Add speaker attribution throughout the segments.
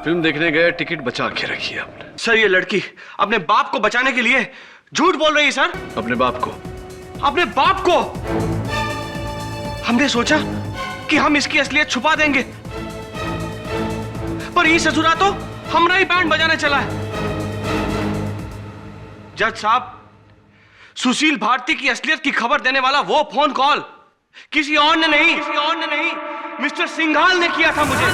Speaker 1: Film देखने गए, ticket बचा के रखी है आपने।
Speaker 2: सर ये लड़की अपने बाप को बचाने के लिए झूठ बोल रही है सर।
Speaker 1: अपने बाप को?
Speaker 2: अपने बाप को। हमने सोचा कि हम इसकी असलियत छुपा देंगे, पर ये ससुरा तो हमरा ही बैंड बजाने चला है। जज साहब, सुशील भारती की असलियत की खबर देने वाला वो फोन कॉल किसी और ने नहीं, मिस्टर सिंघाल ने किया था मुझे।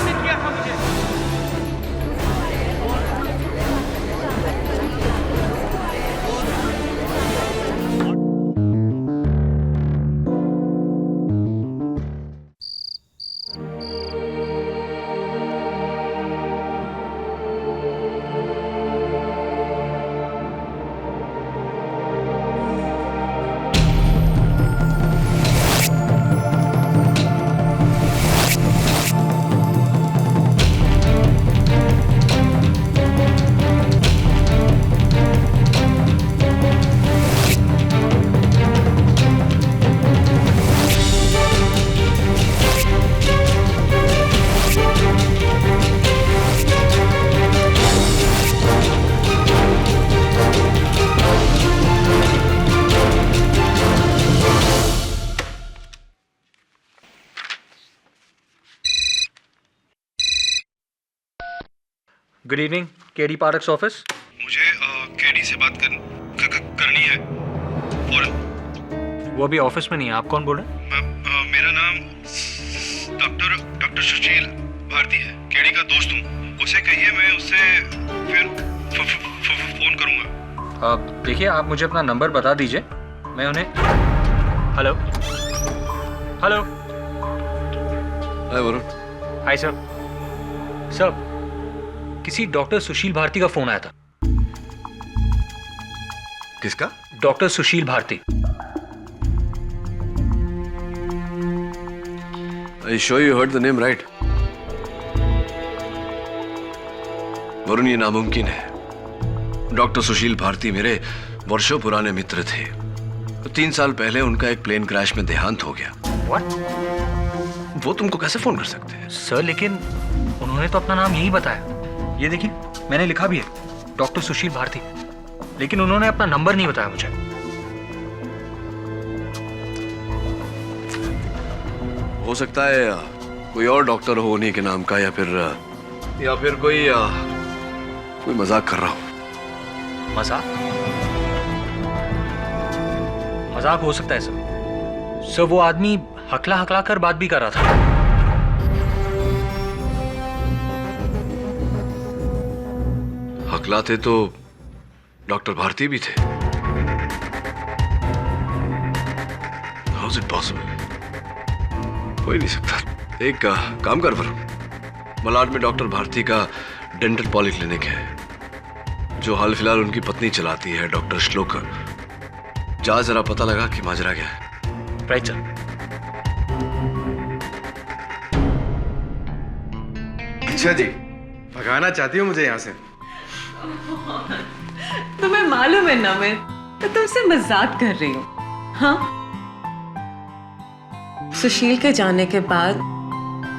Speaker 3: Good evening, KD parks office.
Speaker 4: मुझे केडी से बात करनी है फौरन।
Speaker 3: वो अभी ऑफिस में नहीं है। आप कौन बोल रहे हैं?
Speaker 4: मेरा नाम डॉक्टर सुशील भारती है। केडी का दोस्त हूँ। उसे कहिए मैं उससे फिर फोन करूँगा।
Speaker 3: देखिए, आप मुझे अपना नंबर बता दीजिए, मैं उन्हें। Hello hello.
Speaker 1: Hi Varun.
Speaker 3: Hi sir. Sir, किसी डॉक्टर सुशील भारती का फोन आया था।
Speaker 1: किसका?
Speaker 3: Doctor Sushil Bharti.
Speaker 1: Are you sure you heard the name right? Varun, ये नामुमकिन है। डॉक्टर सुशील भारती मेरे वर्षों पुराने मित्र थे। 3 साल पहले उनका एक प्लेन क्रैश में देहांत हो गया।
Speaker 3: What?
Speaker 1: वो तुमको कैसे फोन कर सकते हैं?
Speaker 3: सर, लेकिन उन्होंने तो अपना नाम यही बताया। ये देखिए, मैंने लिखा भी है, डॉक्टर सुशील भारती, लेकिन उन्होंने अपना नंबर नहीं बताया मुझे।
Speaker 1: हो सकता है कोई और डॉक्टर हो उन्हीं के नाम का, या फिर कोई मजाक कर रहा हो।
Speaker 3: मजाक? मजाक हो सकता है सर। सर, वो आदमी हकला हकला कर बात भी कर रहा था।
Speaker 1: हकलाते तो डॉक्टर भारती भी थे। How is it possible? हो ही नहीं सकता। एक काम कर वरुण, मलाड में डॉक्टर भारती का डेंटल पॉली क्लिनिक है, जो हाल फिलहाल उनकी पत्नी चलाती है, डॉक्टर श्लोका। जा जरा पता लगा कि माजरा क्या है।
Speaker 3: Right sir.
Speaker 5: अच्छा जी, भगाना चाहती हो मुझे यहाँ से?
Speaker 6: तुम्हें मालूम है ना, मैं तो तुमसे मजाक कर रही हूँ। हाँ, सुशील के जाने के बाद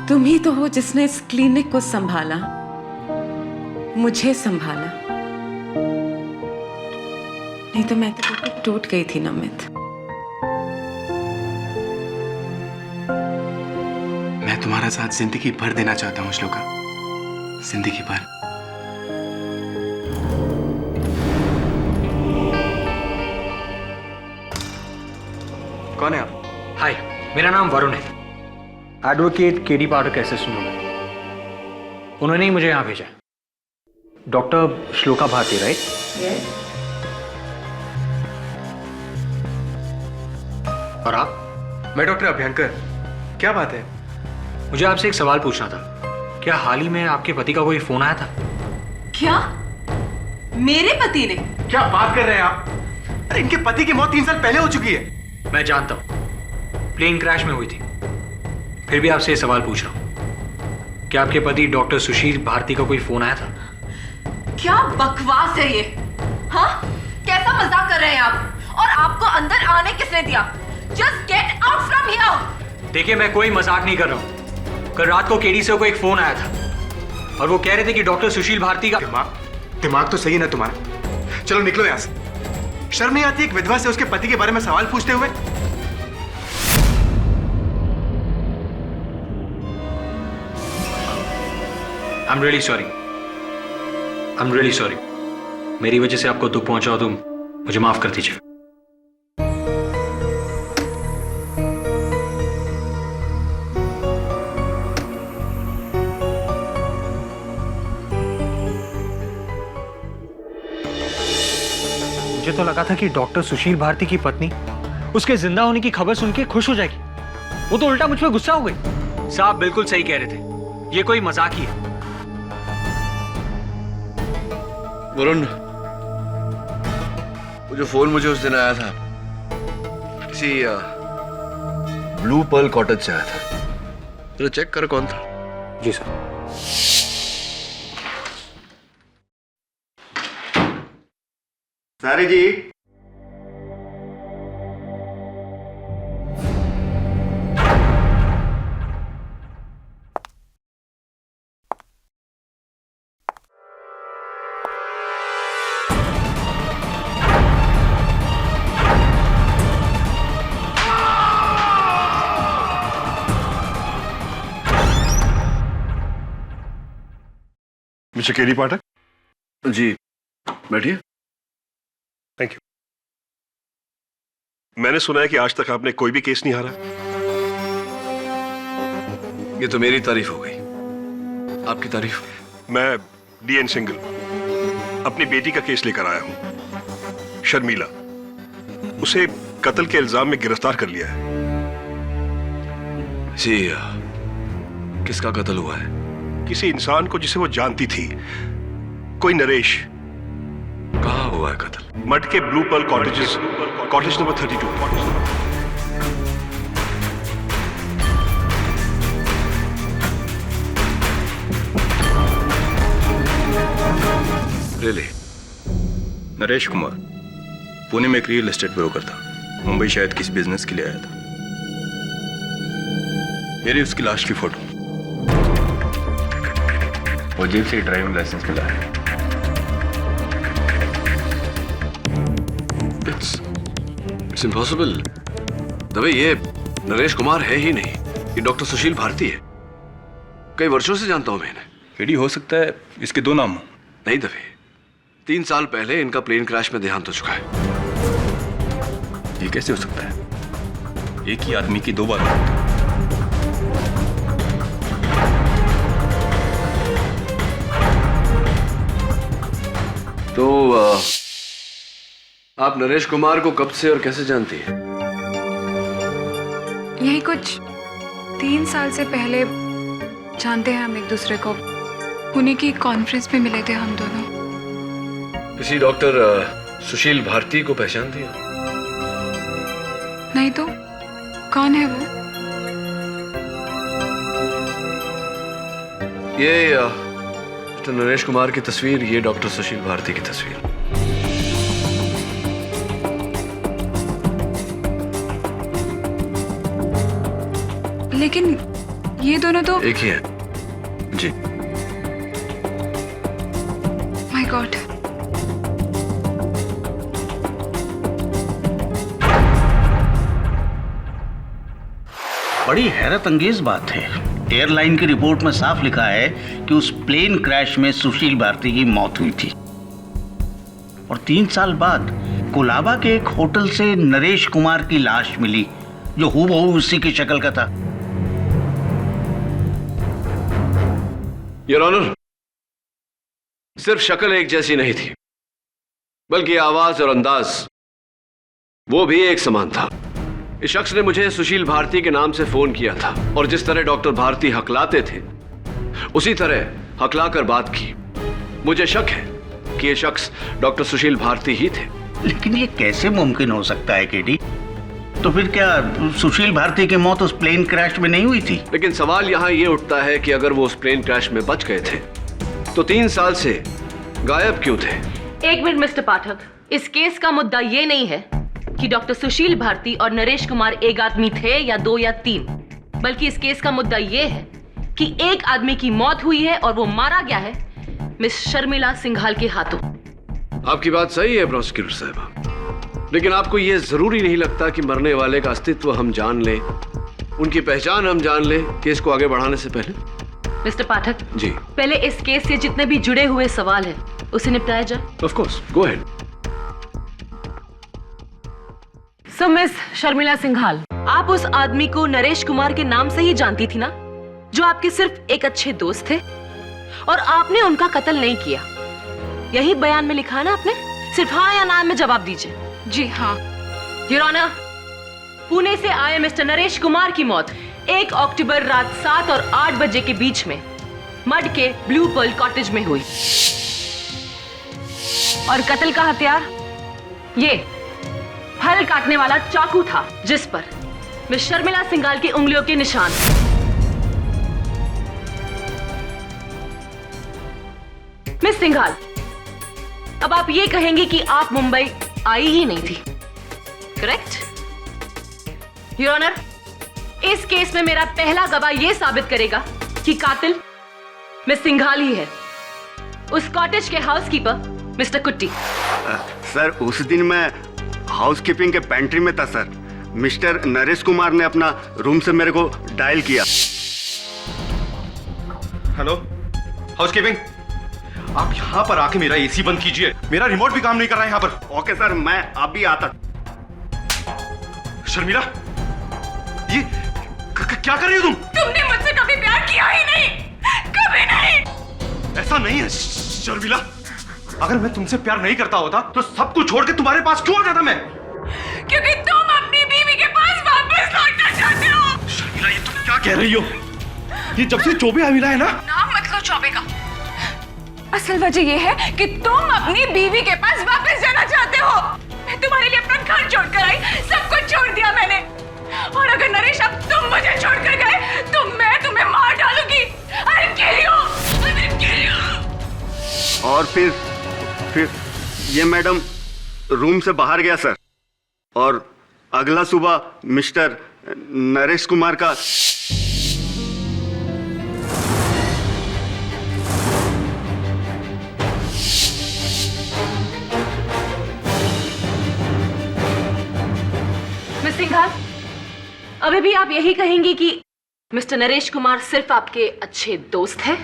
Speaker 6: तुम ही तो हो जिसने इस क्लिनिक को संभाला, मुझे संभाला। नहीं तो मैं तो टूट गई थी नमित।
Speaker 5: मैं तुम्हारा साथ जिंदगी भर देना चाहता हूँ श्लोका, जिंदगी भर। कौन है आप?
Speaker 3: हाय, मेरा नाम वरुण है, एडवोकेट केडी पाठक असिस्टेंट हूं मैं। उन्होंने ही मुझे यहाँ भेजा। Doctor Shloka Bharati, right? और आप?
Speaker 5: मैं डॉक्टर अभ्यंकर। क्या बात है?
Speaker 3: मुझे आपसे एक सवाल पूछना था। क्या हाल ही में आपके पति का कोई फोन आया था?
Speaker 6: क्या? मेरे पति ने?
Speaker 5: क्या बात कर रहे हैं आप? अरे इनके पति की मौत 3 साल पहले हो चुकी है।
Speaker 3: मैं जानता हूं, प्लेन क्रैश में हुई थी। फिर भी आपसे ये सवाल पूछ रहा हूं, क्या आपके पति डॉक्टर सुशील भारती का कोई फोन आया था?
Speaker 6: क्या बकवास है ये? हाँ, कैसा मजाक कर रहे हैं आप? और आपको अंदर आने किसने दिया? Just get out from here.
Speaker 3: देखिए, मैं कोई मजाक नहीं कर रहा हूं। कल रात को केडी से कोई एक फोन आया था। और वो कह रहे थे कि डॉक्टर सुशील भारती का
Speaker 5: दिमाग तो सही है ना तुम्हारा? चलो निकलो यहाँ से। शर्म नहीं आती एक विधवा से उसके पति के बारे में सवाल पूछते हुए?
Speaker 3: I'm really sorry. I'm really sorry. मेरी वजह से आपको दुख पहुंचा हो तो मुझे माफ कर दीजिए। मुझे तो लगा था कि डॉक्टर सुशील भारती की पत्नी उसके जिंदा होने की खबर सुन के खुश हो जाएगी। वो तो उल्टा मुझ पर गुस्सा हो गई। साहब बिल्कुल सही कह रहे थे, ये कोई मजाक ही है।
Speaker 1: वरुण, वो जो फोन मुझे उस दिन आया था किसी ब्लू पर्ल कॉटेज से आया था। जरा चेक कर कौन था।
Speaker 3: जी सर।
Speaker 4: सारी जी,
Speaker 7: मिस्टर केडी पाठक।
Speaker 1: जी बैठिए।
Speaker 7: Thank you. मैंने सुना है कि आज तक आपने कोई भी केस नहीं हारा।
Speaker 1: ये तो मेरी तारीफ हो गई, आपकी तारीफ?
Speaker 7: मैं डीएन सिंगल अपनी बेटी का केस लेकर आया हूं, शर्मिला। उसे कत्ल के इल्जाम में गिरफ्तार कर लिया है।
Speaker 1: जी, किसका कत्ल हुआ है?
Speaker 7: किसी इंसान को जिसे वो जानती थी, कोई नरेश।
Speaker 1: कहाँ हुआ है कत्ल?
Speaker 7: मड के blue pearl cottages, cottage number 32।
Speaker 1: Really?
Speaker 8: Naresh Kumar Pune में एक रियल एस्टेट ब्रोकर था। मुंबई शायद किसी बिजनेस के लिए आया था। मेरी उसकी लाश की फोटो, वो जेब से ड्राइविंग लाइसेंस मिला है।
Speaker 1: It's impossible. दबे ये नरेश कुमार है ही नहीं, ये डॉक्टर सुशील भारती है। कई वर्षों से जानता हूं मैं इन्हें।
Speaker 8: केडी हो सकता है इसके दो नाम हो।
Speaker 1: नहीं दबे, 3 साल पहले इनका प्लेन क्रैश में देहांत हो चुका है।
Speaker 8: ये कैसे हो सकता है? एक ही आदमी की दो बार मौत।
Speaker 1: तो आप नरेश कुमार को कब से और कैसे जानती हैं?
Speaker 9: यही कुछ 3 साल से पहले जानते हैं हम एक दूसरे को। पुणे की कॉन्फ्रेंस में मिले थे हम दोनों।
Speaker 1: किसी डॉक्टर सुशील भारती को पहचानती हैं?
Speaker 9: नहीं तो कौन है वो?
Speaker 1: ये मिस्टर नरेश कुमार की तस्वीर, ये डॉक्टर सुशील भारती की तस्वीर।
Speaker 9: लेकिन ये दोनों तो
Speaker 1: एक ही है। जी।
Speaker 9: My god.
Speaker 10: बड़ी हैरत अंगेज बात है। एयरलाइन की रिपोर्ट में साफ लिखा है कि उस प्लेन क्रैश में सुशील भारती की मौत हुई थी और 3 साल बाद कोलाबा के एक होटल से नरेश कुमार की लाश मिली जो हूबहू उसी की शक्ल का था।
Speaker 1: योर ऑनर, सिर्फ शक्ल एक जैसी नहीं थी, बल्कि आवाज और अंदाज वो भी एक समान था। इस शख्स ने मुझे सुशील भारती के नाम से फोन किया था और जिस तरह डॉक्टर भारती हकलाते थे उसी तरह हकलाकर बात की। मुझे शक है कि यह शख्स डॉक्टर सुशील भारती ही थे।
Speaker 10: लेकिन ये कैसे मुमकिन हो सकता है केडी? तो फिर क्या सुशील भारती की मौत उस प्लेन क्रैश में नहीं हुई थी?
Speaker 1: लेकिन सवाल यहां यह उठता है कि अगर वो उस प्लेन क्रैश में बच गए थे तो 3 साल से गायब क्यों थे?
Speaker 6: एक मिनट मिस्टर पाठक, इस केस का मुद्दा ये नहीं है कि डॉक्टर सुशील भारती और नरेश कुमार एक आदमी थे या 2 या 3, बल्कि इस केस का मुद्दा ये है कि एक आदमी की मौत हुई है और वो मारा गया है मिस शर्मिला सिंघाल के हाथों।
Speaker 1: आपकी बात सही है प्रोसिक्यूटर साहब, लेकिन आपको यह जरूरी नहीं लगता कि मरने वाले का अस्तित्व हम जान लें, उनकी पहचान हम जान लें केस को आगे बढ़ाने से पहले?
Speaker 6: मिस्टर पाठक
Speaker 1: जी,
Speaker 6: पहले इस केस से जितने भी जुड़े हुए सवाल हैं उसे निपटाया जाए।
Speaker 1: Of course, go ahead.
Speaker 6: So miss Sharmila Singhal, आप उस आदमी को नरेश कुमार के नाम से ही जानती थी ना, जो आपके सिर्फ एक अच्छे दोस्त थे, और आपने उनका कत्ल नहीं किया। यही बयान में लिखा है ना आपने? सिर्फ हाँ या ना में जवाब दीजिए।
Speaker 9: जी हाँ।
Speaker 6: योर ऑनर, पुणे से आए मिस्टर नरेश कुमार की मौत 1 अक्टूबर रात 7 और 8 बजे के बीच में मड के ब्लू पर्ल कॉटेज में हुई। और कत्ल का हथियार ये फल काटने वाला चाकू था, जिस पर मिस शर्मिला सिंघाल की उंगलियों के निशान। मिस सिंघाल, अब आप ये कहेंगे कि आप मुंबई आई ही नहीं थी, करेक्ट? योर ऑनर, इस केस में मेरा पहला गवाह यह साबित करेगा कि कातिल मिस सिंघाल ही है, उस कॉटेज के हाउसकीपर मिस्टर कुट्टी।
Speaker 11: सर, उस दिन मैं हाउसकीपिंग के पेंट्री में था सर। मिस्टर नरेश कुमार ने अपना रूम से मेरे को डायल किया।
Speaker 5: हेलो हाउसकीपिंग, आप यहाँ पर आके मेरा एसी बंद कीजिए, मेरा रिमोट भी काम नहीं कर रहा है यहाँ पर।
Speaker 11: ओके सर, मैं अभी आता।
Speaker 5: शर्मिला, ये क्या कर रही हो तुम?
Speaker 6: तुमने मुझसे कभी प्यार किया ही नहीं, कभी नहीं।
Speaker 5: ऐसा नहीं है शर्मिला, अगर मैं तुमसे प्यार नहीं करता होता तो सब कुछ छोड़ के तुम्हारे पास क्यों आ जाता मैं?
Speaker 6: क्योंकि तुम अपनी बीवी के पास वापस लौटना चाहते हो।
Speaker 5: शर्मिला, ये तुम क्या कह रही हो? ये जब से चौबे मिला है ना।
Speaker 9: नाम मत लो चौबे का। असल वजह यह है कि तुम अपनी बीवी के पास वापस जाना चाहते हो। मैं तुम्हारे लिए अपना घर छोड़कर आई, सब कुछ छोड़ दिया मैंने, और अगर नरेश अब तुम मुझे छोड़कर गए तो मैं तुम्हें मार डालूंगी। I'll kill you! I will kill you!
Speaker 11: और फिर ये मैडम रूम से बाहर गया सर, और अगला सुबह मिस्टर नरेश कुमार का
Speaker 6: मिस सिंघाल, अभी भी आप यही कहेंगी कि मिस्टर नरेश कुमार सिर्फ आपके अच्छे दोस्त हैं?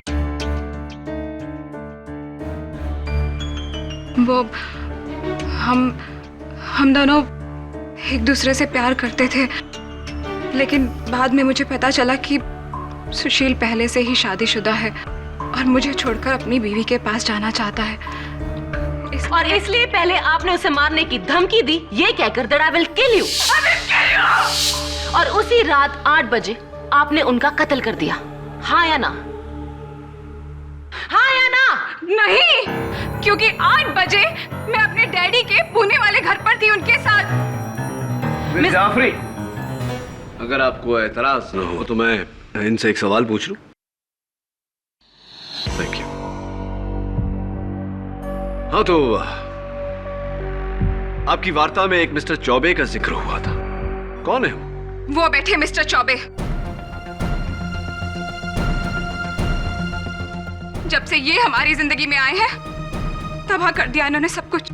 Speaker 9: वो हम दोनों एक दूसरे से प्यार करते थे, लेकिन बाद में मुझे पता चला कि सुशील पहले से ही शादीशुदा है और मुझे छोड़कर अपनी बीवी के पास जाना चाहता है।
Speaker 6: और इसलिए पहले आपने उसे मारने की धमकी दी, ये कहकर that I will kill you. और उसी रात 8 बजे आपने उनका कत्ल कर दिया, हाँ या ना? हाँ या ना?
Speaker 9: नहीं, क्योंकि 8 बजे मैं अपने डैडी के पुणे वाले घर पर थी उनके साथ।
Speaker 1: मिस जाफरी, अगर आपको एतराज न हो तो मैं इनसे एक सवाल पूछ लूं? Thank you. हाँ, तो आपकी वार्ता में एक मिस्टर चौबे का जिक्र हुआ था, कौन है
Speaker 9: वो बैठे मिस्टर चौबे। जब से ये हमारी जिंदगी में आए हैं तबाह कर दिया इन्होंने सब कुछ।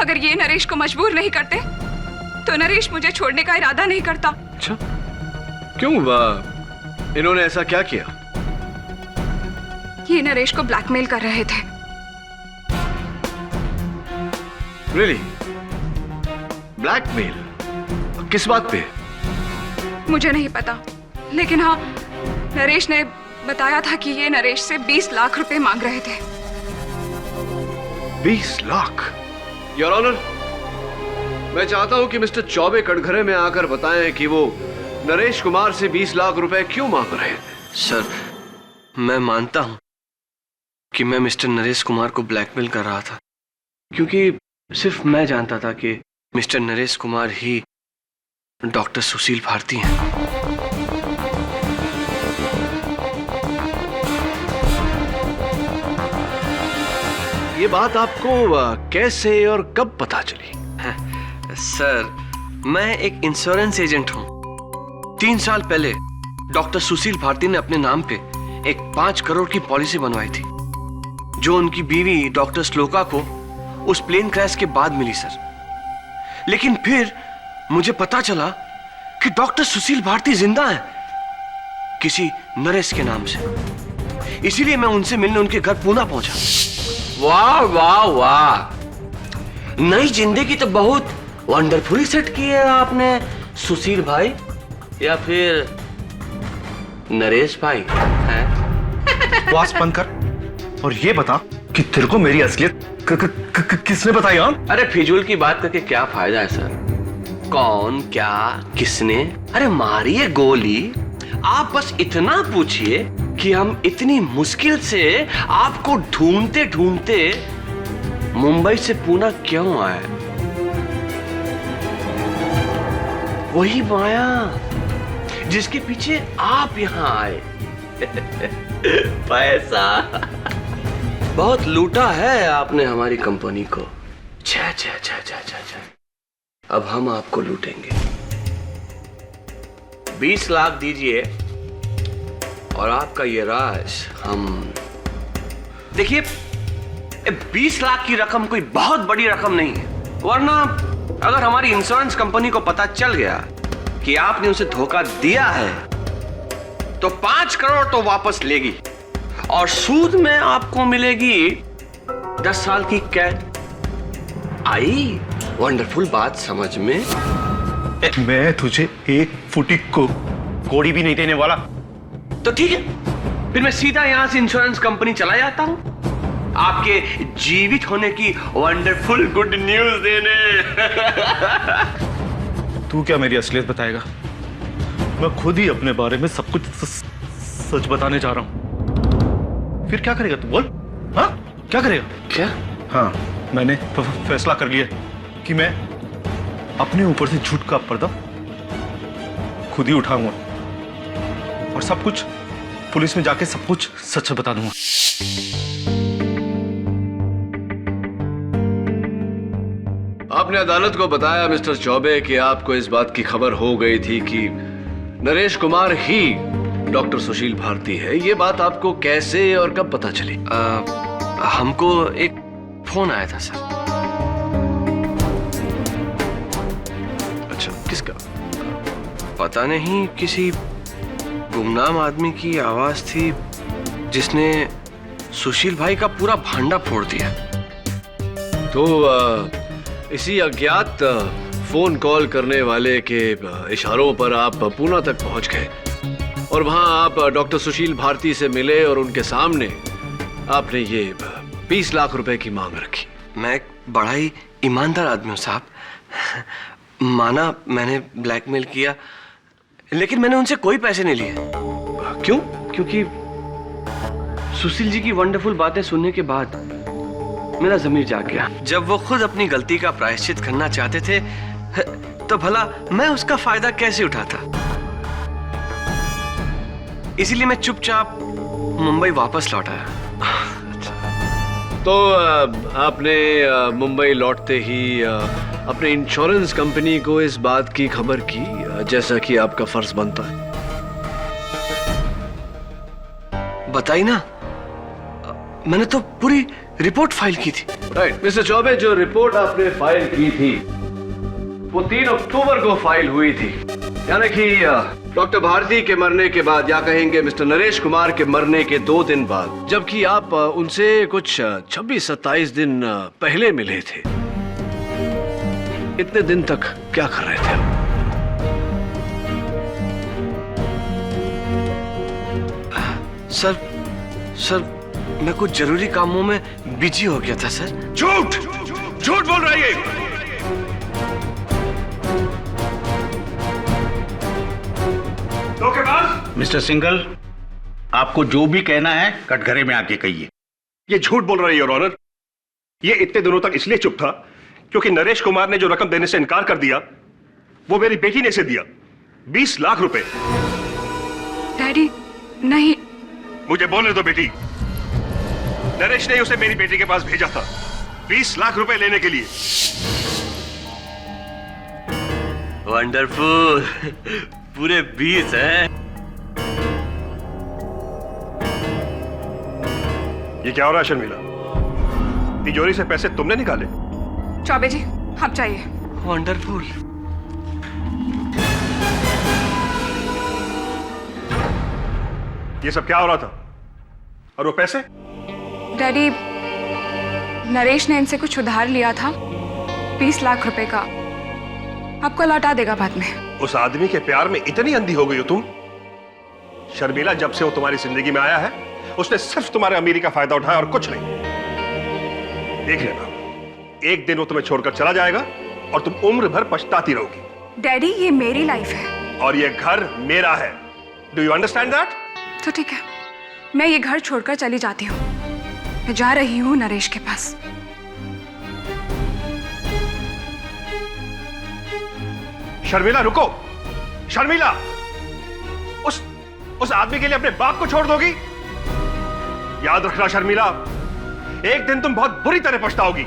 Speaker 9: अगर ये नरेश को मजबूर नहीं करते तो नरेश मुझे छोड़ने का इरादा नहीं करता।
Speaker 1: अच्छा, क्यों? इन्होंने ऐसा क्या किया?
Speaker 9: ये नरेश को ब्लैकमेल कर रहे थे।
Speaker 1: रियली? ब्लैकमेल? किस बात पे?
Speaker 9: मुझे नहीं पता, लेकिन हाँ, नरेश ने बताया था कि ये नरेश से 20 लाख रुपए मांग रहे थे।
Speaker 1: 20 लाख? योर ऑनर, मैं चाहता हूं कि मिस्टर चौबे कटघरे में आकर बताएं कि वो नरेश कुमार से 20 लाख रुपए क्यों मांग रहे थे।
Speaker 2: सर, मैं मानता हूं कि मैं मिस्टर नरेश कुमार को ब्लैकमेल कर रहा था, क्योंकि सिर्फ मैं जानता था कि मिस्टर नरेश कुमार ही डॉक्टर सुशील भारती हैं।
Speaker 1: ये बात आपको कैसे और कब पता चली?
Speaker 2: सर, मैं एक इंश्योरेंस एजेंट हूं। 3 साल पहले डॉक्टर सुशील भारती ने अपने नाम पे एक 5 करोड़ की पॉलिसी बनवाई थी जो उनकी बीवी डॉक्टर श्लोका को उस प्लेन क्रैश के बाद मिली सर। लेकिन फिर मुझे पता चला कि डॉक्टर सुशील भारती जिंदा है किसी नरेश के नाम से। इसीलिए मैं उनसे मिलने उनके घर पूना पहुंचा।
Speaker 12: वाह वाह वाह, नई जिंदगी तो बहुत वंडरफुली सेट की है आपने सुशील भाई, या फिर नरेश भाई हैं?
Speaker 11: बकवास बंद कर और ये बता कि तेरे को मेरी असलियत किसने बताई?
Speaker 12: अरे फिजूल की बात करके क्या फायदा है सर? कौन, क्या, किसने? अरे मारिए गोली, आप बस इतना पूछिए कि हम इतनी मुश्किल से आपको ढूंढते ढूंढते मुंबई से पूना क्यों आए? वही माया जिसके पीछे आप यहां आए। पैसा बहुत लूटा है आपने हमारी कंपनी को। छे छे छे छे छे छे। अब हम आपको लूटेंगे। 20 लाख दीजिए और आपका ये राज हम। देखिए 20 लाख की रकम कोई बहुत बड़ी रकम नहीं है, वरना अगर हमारी इंश्योरेंस कंपनी को पता चल गया कि आपने उसे धोखा दिया है तो 5 करोड़ तो वापस लेगी और सूद में आपको मिलेगी 10 साल की कैद। आई वंडरफुल बात समझ में?
Speaker 11: मैं तुझे एक फुटी को कोड़ी भी नहीं देने वाला।
Speaker 12: तो ठीक है, फिर मैं सीधा यहां से इंश्योरेंस कंपनी चला जाता हूं आपके जीवित होने की वंडरफुल गुड न्यूज देने।
Speaker 11: तू क्या मेरी असलियत बताएगा? मैं खुद ही अपने बारे में सब कुछ सच बताने जा रहा हूं। फिर क्या करेगा तू? बोल। हाँ क्या करेगा?
Speaker 12: क्या?
Speaker 11: हाँ मैंने फैसला कर लिया कि मैं अपने ऊपर से झूठ का पर्दा खुद ही उठाऊंगा और सब कुछ पुलिस में जाके सब कुछ सच बता दूंगा।
Speaker 1: आपने अदालत को बताया मिस्टर चौबे कि आपको इस बात की खबर हो गई थी कि नरेश कुमार ही डॉक्टर सुशील भारती है। ये बात आपको कैसे और कब पता चली?
Speaker 2: हमको एक फोन आया था सर।
Speaker 1: अच्छा, किसका?
Speaker 2: पता नहीं, किसी गुमनाम आदमी की आवाज थी जिसने सुशील भाई का पूरा भांडा फोड़ दिया।
Speaker 1: तो इसी अज्ञात फोन कॉल करने वाले के इशारों पर आप पूना तक पहुंच गए और वहां आप डॉक्टर सुशील भारती से मिले और उनके सामने आपने ये 20 लाख रुपए की मांग रखी।
Speaker 2: मैं एक बड़ा ही ईमानदार आदमी हूं साहब। माना मैंने ब्लैकमेल किया, लेकिन मैंने उनसे कोई पैसे नहीं लिए।
Speaker 1: क्यों?
Speaker 2: क्योंकि सुशील जी की वंडरफुल बातें सुनने के बाद मेरा ज़मीर जाग गया। जब वो खुद अपनी गलती का प्रायश्चित करना चाहते थे तो भला मैं उसका फायदा कैसे उठाता? इसीलिए मैं चुपचाप मुंबई वापस लौट आया।
Speaker 1: तो आपने मुंबई लौटते ही अपने इंश्योरेंस कंपनी को इस बात की खबर की, जैसा कि आपका फर्ज बनता है?
Speaker 2: बताई ना, मैंने तो पूरी रिपोर्ट फाइल की थी।
Speaker 1: राइट मिस्टर चौबे, जो रिपोर्ट आपने फाइल की थी वो 3 अक्टूबर को फाइल हुई थी, यानी कि डॉक्टर भारती के मरने के बाद, या कहेंगे मिस्टर नरेश कुमार के मरने के 2 दिन बाद, जबकि आप उनसे कुछ 26-27 दिन पहले मिले थे। इतने दिन तक क्या कर रहे थे आप?
Speaker 2: सर मैं कुछ जरूरी कामों में बिजी हो गया था सर।
Speaker 7: झूठ झूठ बोल रहा है।
Speaker 10: मिस्टर सिंघल, आपको जो भी कहना है कटघरे में आके कहिए।
Speaker 7: ये झूठ बोल रहा है योर ऑनर। ये इतने दिनों तक इसलिए चुप था क्योंकि नरेश कुमार ने जो रकम देने से इनकार कर दिया वो मेरी बेटी ने इसे दिया, 20 लाख रुपए।
Speaker 9: डैडी नहीं।
Speaker 7: मुझे बोलने दो बेटी। नरेश ने उसे मेरी बेटी के पास भेजा था 20 लाख रुपए लेने के लिए।
Speaker 12: वंडरफुल, पूरे 20 है।
Speaker 7: ये क्या हो रहा है शर्मिला? तिजोरी से पैसे तुमने निकाले?
Speaker 9: चौबे जी, आप चाहिए।
Speaker 2: वंडरफुल।
Speaker 7: ये सब क्या हो रहा था? और वो पैसे?
Speaker 9: डैडी, नरेश ने इनसे कुछ उधार लिया था, 20 लाख रुपए का। आपको लौटा देगा बाद में।
Speaker 7: उस आदमी के प्यार में इतनी अंधी हो गई हो तुम? शर्मिला, जब से वो तुम्हारी जिंदगी में आया है उसने सिर्फ तुम्हारे अमीरी का फायदा उठाया और कुछ नहीं। देख लेना, एक दिन वो तुम्हें छोड़कर चला जाएगा और तुम उम्र भर पछताती रहोगी।
Speaker 9: डैडी, ये मेरी लाइफ है
Speaker 7: और ये घर मेरा है। Do you understand that?
Speaker 9: तो ठीक है, मैं ये घर छोड़कर चली जाती हूँ। मैं जा रही हूँ नरेश के पास।
Speaker 7: शर्मिला रुको। शर्मिला, उस आदमी के लिए अपने बाप को छोड़ दोगी? याद रखना शर्मिला, एक दिन तुम बहुत बुरी तरह पछताओगी।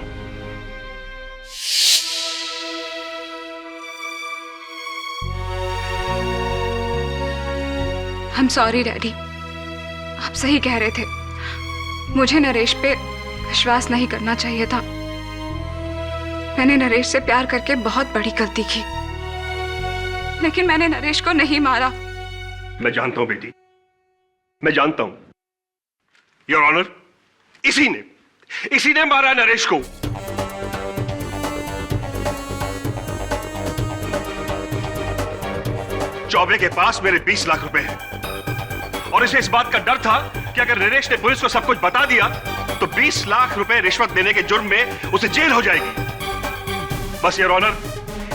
Speaker 9: I'm sorry डैडी, आप सही कह रहे थे। मुझे नरेश पे विश्वास नहीं करना चाहिए था। मैंने नरेश से प्यार करके बहुत बड़ी गलती की, लेकिन मैंने नरेश को नहीं मारा।
Speaker 7: मैं जानता हूं बेटी, मैं जानता हूं। योर ऑनर, इसी ने मारा नरेश को। चौबे के पास मेरे 20 लाख रुपए हैं और इसे इस बात का डर था कि अगर नरेश ने पुलिस को सब कुछ बता दिया तो 20 लाख रुपए रिश्वत देने के जुर्म में उसे जेल हो जाएगी। बस योर ऑनर,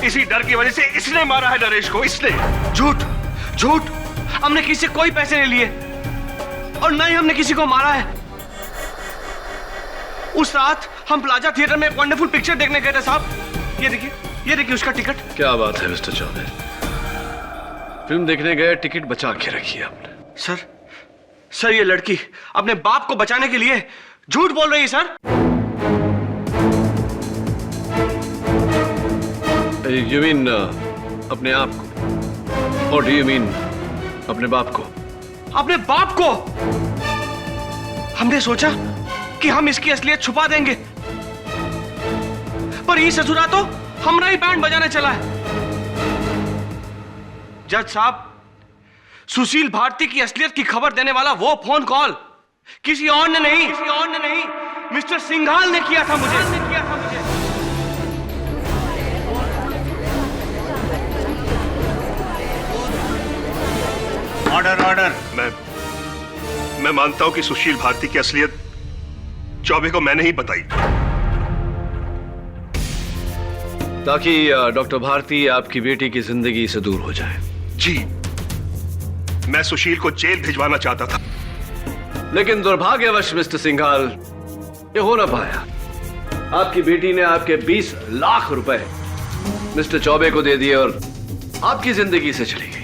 Speaker 7: इसी डर की वजह से इसने मारा है नरेश को। इसने।
Speaker 2: झूठ, झूठ। हमने किसी से कोई पैसे नहीं लिए और ना ही हमने किसी को मारा है। उस रात हम प्लाजा थिएटर में एक वंडरफुल पिक्चर देखने गए थे साहब। ये देखिए उसका टिकट।
Speaker 1: क्या बात है मिस्टर चौबे, फिल्म देखने गए, टिकट बचा के रखी आपने।
Speaker 2: सर ये लड़की अपने बाप को बचाने के लिए झूठ बोल रही है सर।
Speaker 1: यू मीन अपने आप को? और डू यू मीन अपने बाप को?
Speaker 2: अपने बाप को। हमने सोचा कि हम इसकी असलियत छुपा देंगे, पर ये ससुरा तो हमारा ही बैंड बजाने चला है। जज साहब, सुशील भारती की असलियत की खबर देने वाला वो फोन कॉल किसी और ने नहीं, मिस्टर सिंघाल ने किया था मुझे।
Speaker 10: ऑर्डर।
Speaker 7: मैं मानता हूं कि सुशील भारती की असलियत चौबे को मैंने ही बताई,
Speaker 1: ताकि डॉक्टर भारती आपकी बेटी की जिंदगी से दूर हो जाए।
Speaker 7: जी, मैं सुशील को जेल भिजवाना चाहता था,
Speaker 1: लेकिन दुर्भाग्यवश मिस्टर सिंघाल ये हो ना पाया। आपकी बेटी ने आपके 20 लाख रुपए मिस्टर चौबे को दे दिए और आपकी जिंदगी से चली गई।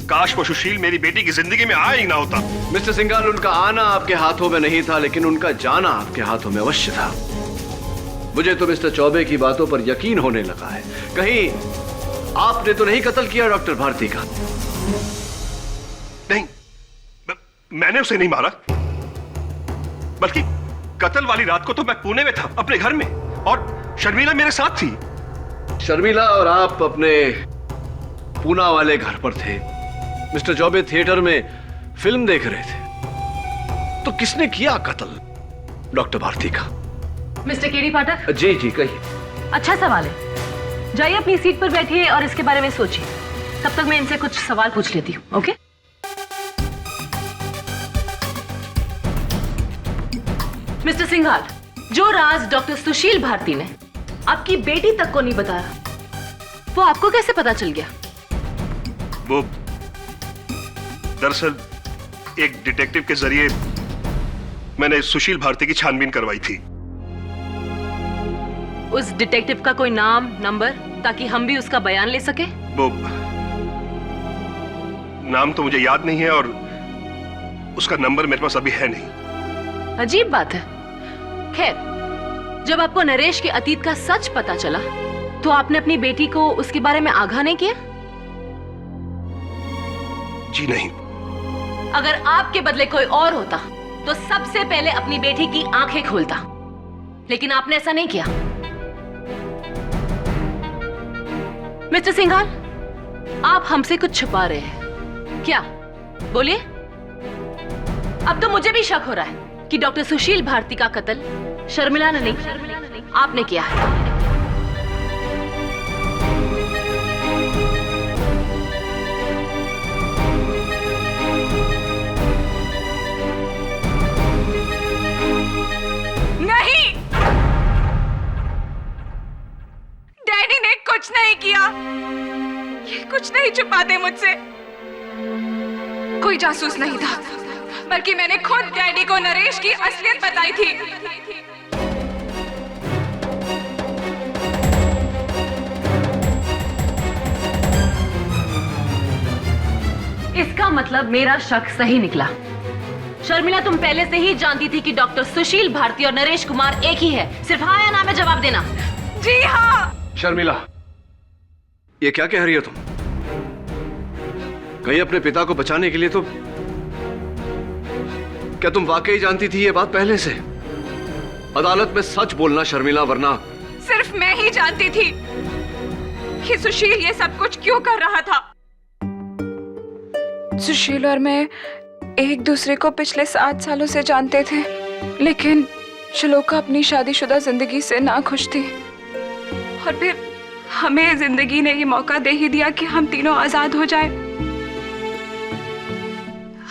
Speaker 7: काश वो सुशील मेरी बेटी की जिंदगी में आया ही ना होता।
Speaker 1: मिस्टर सिंघाल, उनका आना आपके हाथों में नहीं था, लेकिन उनका जाना आपके हाथों में अवश्य था। मुझे तो मिस्टर चौबे की बातों पर यकीन होने लगा है। कहीं आपने तो नहीं कत्ल किया डॉक्टर भारती का?
Speaker 7: नहीं, मैंने उसे नहीं मारा, बल्कि कत्ल वाली रात को तो मैं पुणे में था अपने घर में, और शर्मिला मेरे साथ थी।
Speaker 1: शर्मिला और आप अपने पूना वाले घर पर थे। मिस्टर चौबे थिएटर में फिल्म देख रहे थे। तो किसने किया कत्ल डॉक्टर भारती का?
Speaker 6: मिस्टर केडी पाठक।
Speaker 1: जी कहिए।
Speaker 6: अच्छा सवाल है, जाइए अपनी सीट पर बैठिए और इसके बारे में सोचिए। तब तक मैं इनसे कुछ सवाल पूछ लेती हूँ। ओके? मिस्टर सिंघाल, जो राज डॉक्टर सुशील भारती ने आपकी बेटी तक को नहीं बताया, वो आपको कैसे पता चल गया?
Speaker 7: वो दरअसल एक डिटेक्टिव के जरिए मैंने सुशील भारती की छानबीन करवाई थी।
Speaker 6: उस डिटेक्टिव का कोई नाम, नंबर, ताकि हम भी उसका बयान ले सके?
Speaker 7: वो नाम तो मुझे याद नहीं है और उसका नंबर मेरे पास अभी है नहीं।
Speaker 6: अजीब बात है। खैर, जब आपको नरेश के अतीत का सच पता चला तो आपने अपनी बेटी को उसके बारे में आगाह नहीं किया?
Speaker 7: जी नहीं।
Speaker 6: अगर आपके बदले कोई और होता तो सबसे पहले अपनी बेटी की आंखें खोलता, लेकिन आपने ऐसा नहीं किया। मिस्टर सिंघाल, आप हमसे कुछ छुपा रहे हैं क्या? बोलिए। अब तो मुझे भी शक हो रहा है कि डॉक्टर सुशील भारती का कत्ल शर्मिला ने नहीं, आपने किया है।
Speaker 9: नहीं, डैडी ने कुछ नहीं किया। ये कुछ नहीं छुपाते मुझसे। कोई जासूस नहीं था, बल्कि मैंने खुद डैडी को नरेश की असलियत बताई थी।
Speaker 6: इसका मतलब मेरा शक सही निकला। शर्मिला, तुम पहले से ही जानती थी कि डॉक्टर सुशील भारती और नरेश कुमार एक ही है। सिर्फ हाँ या ना में जवाब देना।
Speaker 9: जी हाँ।
Speaker 1: शर्मिला, ये क्या कह रही हो तुम? कहीं अपने पिता को बचाने के लिए तो क्या तुम वाकई जानती थी ये बात पहले से? अदालत में सच बोलना शर्मिला, वरना।
Speaker 9: सिर्फ मैं ही जानती थी कि सुशील ये सब कुछ क्यों कर रहा था। सुशील और मैं एक दूसरे को पिछले 7 सालों से जानते थे, लेकिन श्लोका अपनी शादीशुदा जिंदगी से नाखुश थी। और फिर हमें जिंदगी ने ये मौका दे ही दिया कि हम तीनों आजाद हो जाएं।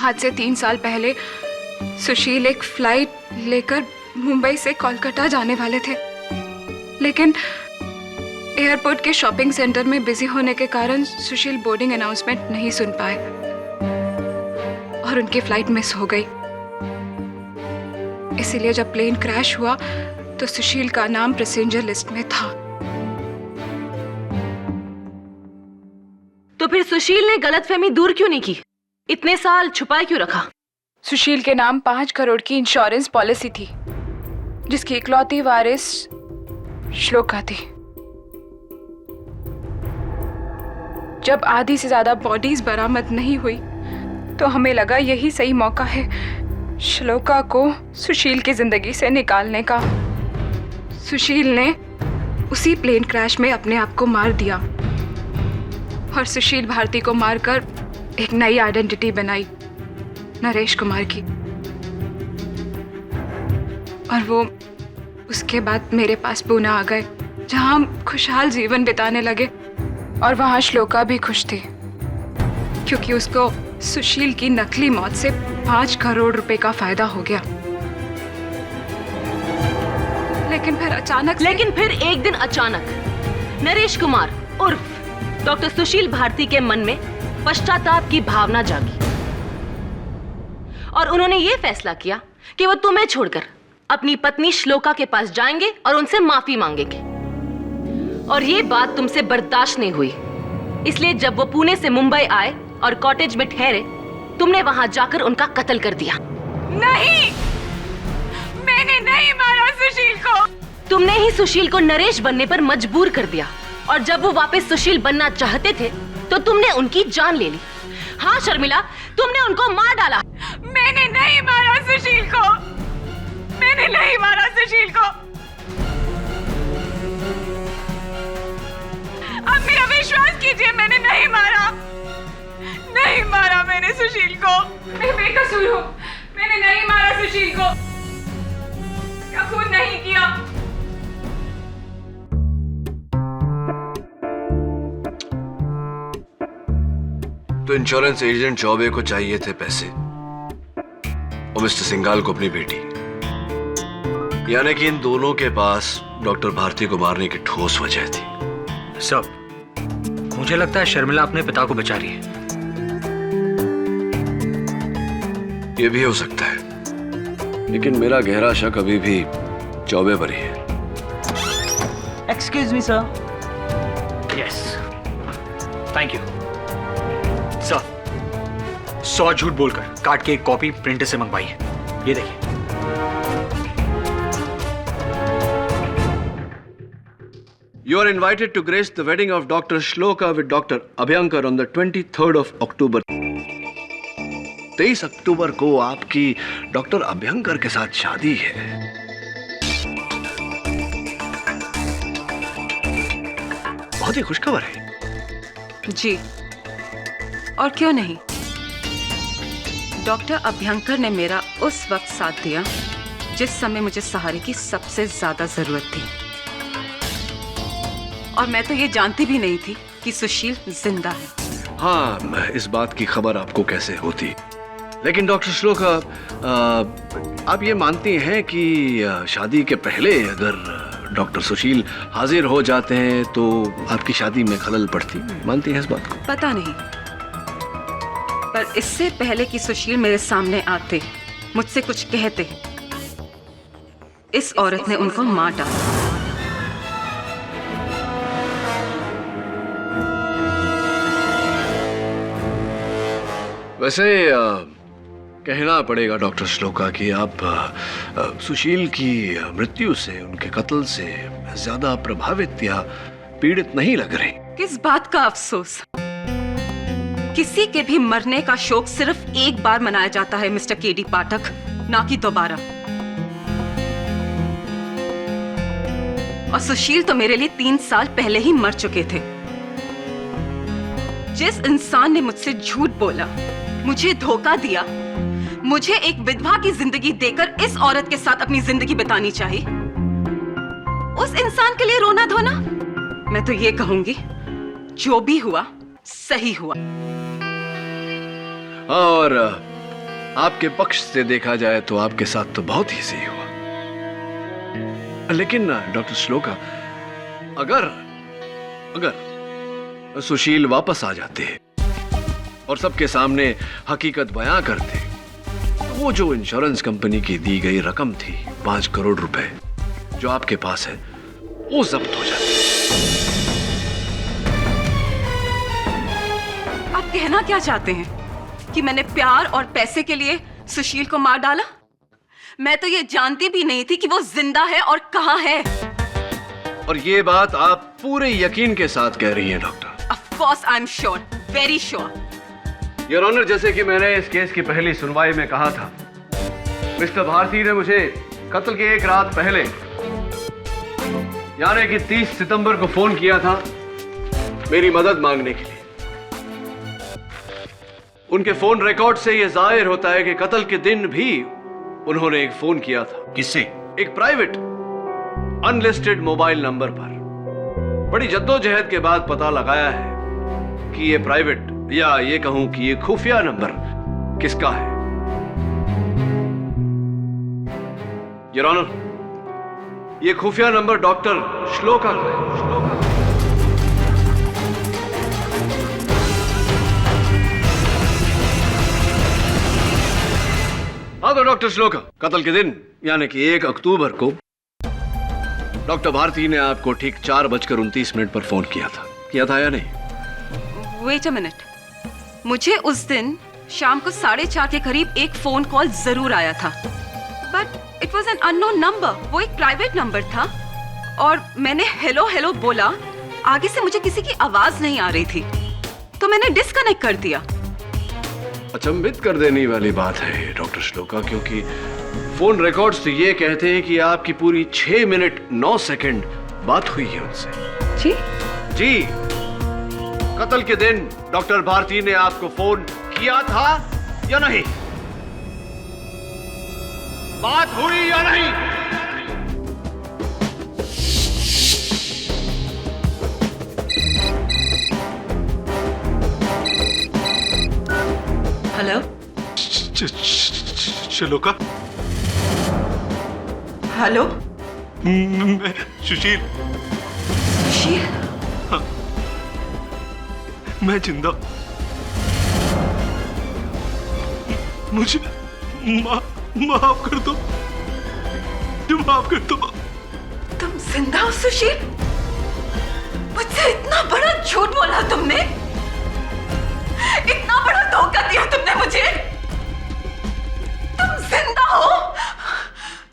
Speaker 9: आज से 3 साल पहले सुशील एक फ्लाइट लेकर मुंबई से कोलकाता जाने वाले थे, लेकिन एयरपोर्ट के शॉपिंग सेंटर में बिजी होने के कारण सुशील बोर्डिंग अनाउंसमेंट नहीं सुन पाए और उनकी फ्लाइट मिस हो गई। इसीलिए जब प्लेन क्रैश हुआ तो सुशील का नाम पैसेंजर लिस्ट में था।
Speaker 6: तो फिर सुशील ने गलतफहमी दूर क्यों नहीं की? इतने साल छुपाए क्यों रखा?
Speaker 9: सुशील के नाम 5 करोड़ की इंश्योरेंस पॉलिसी थी, जिसकी इकलौती वारिस श्लोका थी। जब आधी से ज्यादा बॉडीज बरामद नहीं हुई तो हमें लगा यही सही मौका है श्लोका को सुशील की जिंदगी से निकालने का। सुशील ने उसी प्लेन क्रैश में अपने आप को मार दिया और सुशील भारती को मारकर एक नई आइडेंटिटी बनाई, नरेश कुमार की। और वो उसके बाद मेरे पास पुणे आ गए, जहां हम खुशहाल जीवन बिताने लगे। और वहां श्लोका भी खुश थी, क्योंकि उसको सुशील की नकली मौत से 5 करोड़ रुपए का फायदा हो गया। लेकिन फिर
Speaker 6: एक दिन अचानक नरेश कुमार उर्फ डॉक्टर सुशील भारती के मन में पश्चाताप की भावना जागी और उन्होंने ये फैसला किया कि वो तुम्हें छोड़कर अपनी पत्नी श्लोका के पास जाएंगे और उनसे माफी मांगेंगे। और ये बात तुमसे बर्दाश्त नहीं हुई, इसलिए जब वो पुणे से मुंबई आए और कॉटेज में ठहरे, तुमने वहां जाकर उनका कत्ल कर दिया।
Speaker 9: नहीं, मैंने नहीं मारा सुशील को।
Speaker 6: तुमने ही सुशील को नरेश बनने पर मजबूर कर दिया, और जब वो वापस सुशील बनना चाहते थे तो तुमने उनकी जान ले ली। हाँ शर्मिला, तुमने उनको मार डाला।
Speaker 9: मैंने नहीं मारा सुशील को, मैंने नहीं मारा सुशील को। अब मेरा विश्वास कीजिए, मैंने नहीं मारा, नहीं मारा मैंने सुशील को। मैं बेकसूर हूँ, मैंने नहीं मारा सुशील को, क्या खून नहीं किया।
Speaker 1: तो इंश्योरेंस एजेंट चौबे को चाहिए थे पैसे और मिस्टर सिंघाल को अपनी बेटी, यानी कि इन दोनों के पास डॉक्टर भारती को मारने की ठोस वजह थी।
Speaker 3: सब मुझे लगता है शर्मिला अपने पिता को बचा रही है।
Speaker 1: यह भी हो सकता है, लेकिन मेरा गहरा शक अभी भी चौबे पर ही है।
Speaker 3: Excuse me sir. Yes, thank you sir. 100 झूठ बोलकर कार्ड की एक कॉपी प्रिंटर से मंगवाई है, ये देखिए।
Speaker 1: You are invited to grace the wedding of Dr. Shloka with Dr. Abhyankar on the 23rd of October. 23 अक्टूबर को आपकी डॉक्टर अभ्यंकर के साथ शादी है। बहुत ही खुशखबर है।
Speaker 9: जी, और क्यों नहीं। डॉक्टर अभ्यंकर ने मेरा उस वक्त साथ दिया जिस समय मुझे सहारे की सबसे ज्यादा जरूरत थी। और मैं तो ये जानती भी नहीं थी कि सुशील जिंदा है।
Speaker 1: हाँ, इस बात की खबर आपको कैसे होती? लेकिन डॉक्टर श्लोका, आप ये मानती हैं कि शादी के पहले अगर डॉक्टर सुशील हाजिर हो जाते हैं तो आपकी शादी में खलल पड़ती? मानती हैं इस बात को?
Speaker 9: पता नहीं, पर इससे पहले कि सुशील मेरे सामने आते, मुझसे कुछ कहते, इस औरत ने उनको मार डाला।
Speaker 1: वैसे कहना पड़ेगा डॉक्टर श्लोका कि आप सुशील की मृत्यु से, उनके कत्ल से ज्यादा प्रभावित या पीड़ित नहीं लग रही।
Speaker 9: किस बात का अफसोस? किसी के भी मरने का शोक सिर्फ एक बार मनाया जाता है मिस्टर केडी पाठक, ना कि दोबारा। और सुशील तो मेरे लिए 3 साल पहले ही मर चुके थे। जिस इंसान ने मुझसे झूठ बोला, मुझे धोखा दिया, मुझे एक विधवा की जिंदगी देकर इस औरत के साथ अपनी जिंदगी बितानी चाहिए, उस इंसान के लिए रोना धोना? मैं तो ये कहूंगी, जो भी हुआ सही हुआ।
Speaker 1: और आपके पक्ष से देखा जाए तो आपके साथ तो बहुत ही सही हुआ। लेकिन डॉक्टर श्लोका, अगर सुशील वापस आ जाते और सबके सामने हकीकत बयां करते, तो वो जो इंश्योरेंस कंपनी की दी गई रकम थी 5 करोड़ रुपए जो आपके पास है, वो जब्त हो जाती।
Speaker 9: आप कहना क्या चाहते हैं कि मैंने प्यार और पैसे के लिए सुशील को मार डाला? मैं तो ये जानती भी नहीं थी कि वो जिंदा है और कहां है।
Speaker 1: और ये बात आप पूरे यकीन के साथ कह रही हैं doctor?
Speaker 9: Of course I'm sure, very sure.
Speaker 1: Your honour, जैसे कि मैंने इस केस की पहली सुनवाई में कहा था, मिस्टर भारती ने मुझे कत्ल के एक रात पहले, यानी कि 30 सितंबर को फोन किया था मेरी मदद मांगने के लिए। उनके फोन रिकॉर्ड से यह जाहिर होता है कि कत्ल के दिन भी उन्होंने एक फोन किया था।
Speaker 10: किससे?
Speaker 1: एक प्राइवेट अनलिस्टेड मोबाइल नंबर पर। बड़ी जद्दोजहद के बाद पता लगाया है कि ये प्राइवेट, या ये कहूं कि ये खुफिया नंबर किसका है। योर ऑनर, ये खुफिया नंबर डॉक्टर श्लोका का है। श्लोका। हाँ तो डॉक्टर श्लोका, कत्ल के दिन यानी कि 1 अक्टूबर को डॉक्टर भारती ने आपको ठीक 4:29 पर फोन किया था या नहीं?
Speaker 9: वेट अ मिनट, मुझे उस दिन शाम को 4:30 के करीब एक फोन कॉल जरूर आया था, but it was an unknown number. वो एक प्राइवेट नंबर था और मैंने हेलो हेलो बोला, आगे से मुझे किसी की आवाज नहीं आ रही थी, तो मैंने डिस्कनेक्ट कर दिया।
Speaker 1: अचंभित कर देने वाली बात है डॉक्टर श्लोका, क्योंकि फोन रिकॉर्ड्स तो ये कहते हैं कि आपकी पूरी 6 मिनट 9 सेकंड बात हुई है उनसे। जी, कत्ल के दिन डॉक्टर भारती ने आपको फोन किया था या नहीं? बात हुई या नहीं?
Speaker 9: हेलो,
Speaker 11: श्लोका?
Speaker 9: हेलो,
Speaker 11: मैं सुशील।
Speaker 9: सुशील?
Speaker 11: हाँ, मैं जिंदा। मुझे माफ कर दो, माफ कर दो।
Speaker 9: तुम जिंदा हो सुशील? मुझसे इतना बड़ा झूठ बोला तुमने, इतना बड़ा धोखा दिया तुमने मुझे। तुम जिंदा हो?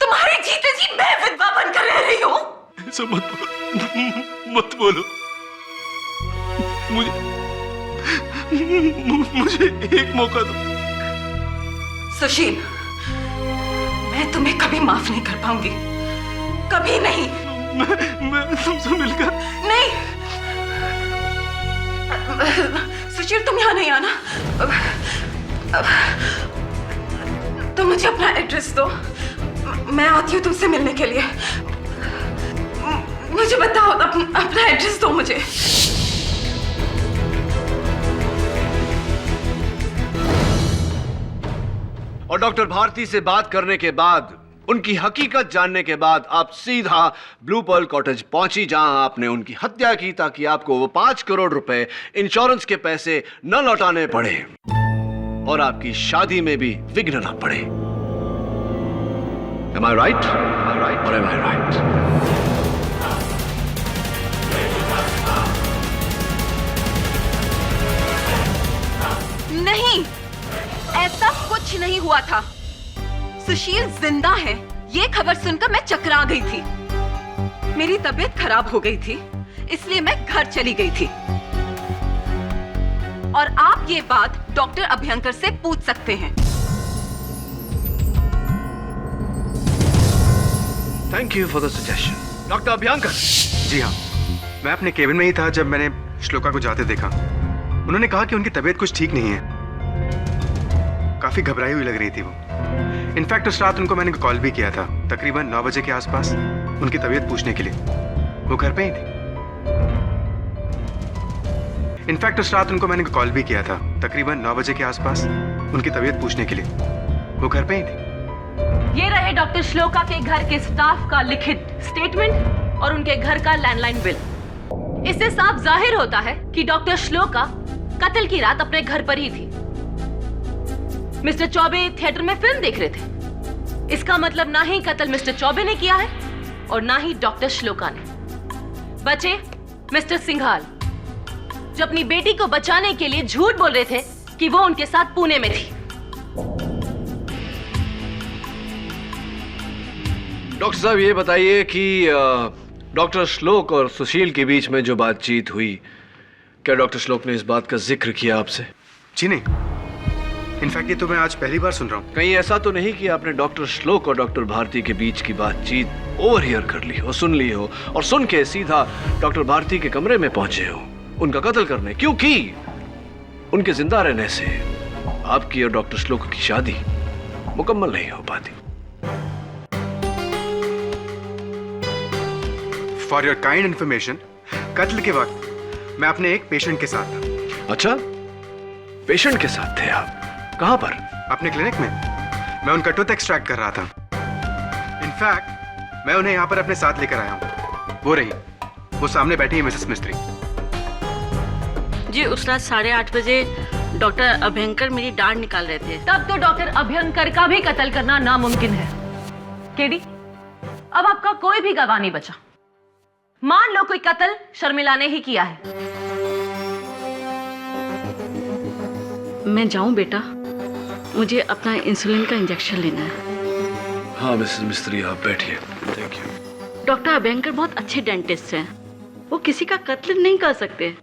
Speaker 9: तुम्हारे जीते जी मैं विधवा बनकर रह रही हूं?
Speaker 11: ऐसा मत बोलो। मुझे एक मौका दो।
Speaker 9: सुशील, मैं तुम्हें कभी माफ नहीं कर पाऊंगी, कभी नहीं।
Speaker 5: मैं तुमसे मिलकर
Speaker 9: नहीं सुशील, तुम यहाँ नहीं आना। तुम मुझे अपना एड्रेस दो, मैं आती हूँ तुमसे मिलने के लिए। मुझे बताओ, अपना एड्रेस दो मुझे।
Speaker 1: और डॉक्टर भारती से बात करने के बाद, उनकी हकीकत जानने के बाद आप सीधा ब्लू पर्ल कॉटेज पहुंची, जहां आपने उनकी हत्या की ताकि आपको वो 5 करोड़ रुपए इंश्योरेंस के पैसे न लौटाने पड़े और आपकी शादी में भी विघ्न न पड़े। Am I right? Or am I right?
Speaker 9: नहीं, ऐसा कुछ नहीं हुआ था। सुशील जिंदा है, ये खबर सुनकर मैं चकरा गई थी। मेरी तबीयत खराब हो गई थी, इसलिए मैं घर चली गई थी। और आप ये बात डॉक्टर अभ्यंकर से पूछ सकते हैं।
Speaker 1: Thank you for the suggestion. Doctor Abhyankar.
Speaker 5: जी हाँ, मैं अपने केबिन में ही था जब मैंने श्लोका को जाते देखा। उन्होंने कहा कि उनकी तबीयत कुछ ठीक नहीं है, काफी घबराई हुई लग रही थी वो। इनफैक्ट उस रात उनको मैंने कॉल भी किया था, तकरीबन 9 बजे के आसपास, उनकी तबीयत पूछने के लिए। वो घर पे ही थी। इनफैक्ट उस रात उनको मैंने कॉल भी किया था, तकरीबन 9 बजे के आसपास, उनकी तबीयत पूछने के लिए। वो घर पे ही थी।
Speaker 6: ये रहे डॉक्टर श्लोका के घर के स्टाफ का लिखित स्टेटमेंट और उनके घर का लैंडलाइन बिल। इससे साफ जाहिर होता है कि डॉक्टर श्लोका कत्ल की रात अपने घर पर ही थी। मिस्टर चौबे थिएटर में फिल्म देख रहे थे। इसका मतलब ना ही कत्ल मिस्टर चौबे ने किया है और ना ही डॉक्टर श्लोका ने। बचे मिस्टर सिंघाल, जो अपनी बेटी को बचाने के लिए झूठ बोल रहे थे कि वो उनके साथ पुणे में थी।
Speaker 1: डॉक्टर साहब, ये बताइए कि डॉक्टर श्लोक और सुशील के बीच में जो बातचीत हुई, क्या डॉक्टर श्लोक ने इस बात का जिक्र किया आपसे?
Speaker 5: जी नहीं, इनफैक्ट ये तो मैं आज पहली बार सुन रहा हूँ।
Speaker 1: कहीं ऐसा तो नहीं कि आपने डॉक्टर श्लोक और डॉक्टर भारती के बीच की बातचीत ओवरहियर कर ली हो, सुन ली हो और सुन के सीधा डॉक्टर भारती के कमरे में पहुंचे हो उनका कत्ल करने, क्योंकि उनके जिंदा रहने से आपकी और डॉक्टर श्लोक की शादी मुकम्मल नहीं हो पाती।
Speaker 5: फॉर योर काइंड इन्फॉर्मेशन, कत्ल के वक्त मैं अपने एक पेशेंट के साथ था।
Speaker 1: अच्छा, पेशेंट के साथ थे आप? कहां पर?
Speaker 5: अपने क्लिनिक में। मैं उनका टूथ एक्सट्रैक्ट कर रहा था। इनफैक्ट मैं उन्हें यहाँ पर अपने साथ लेकर आया हूँ। वो रही, वो सामने बैठी है मिसेस मिस्त्री।
Speaker 13: जी, उस रात 8:30 बजे डॉक्टर अभ्यंकर मेरी डांट निकाल रहे थे।
Speaker 6: तब तो डॉक्टर अभ्यंकर का भी कत्ल करना नामुमकिन है। केडी, अब आपका कोई भी गवाह नहीं बचा। मान लो कोई कत्ल शर्मिला ने ही किया है।
Speaker 13: मैं जाऊं बेटा? मुझे अपना इंसुलिन का इंजेक्शन लेना है।
Speaker 1: हाँ मिसेस मिस्त्री, आप बैठिए। Thank you.
Speaker 13: डॉक्टर अभ्यंकर बहुत अच्छे डेंटिस्ट हैं, वो किसी का कत्ल नहीं कर सकते।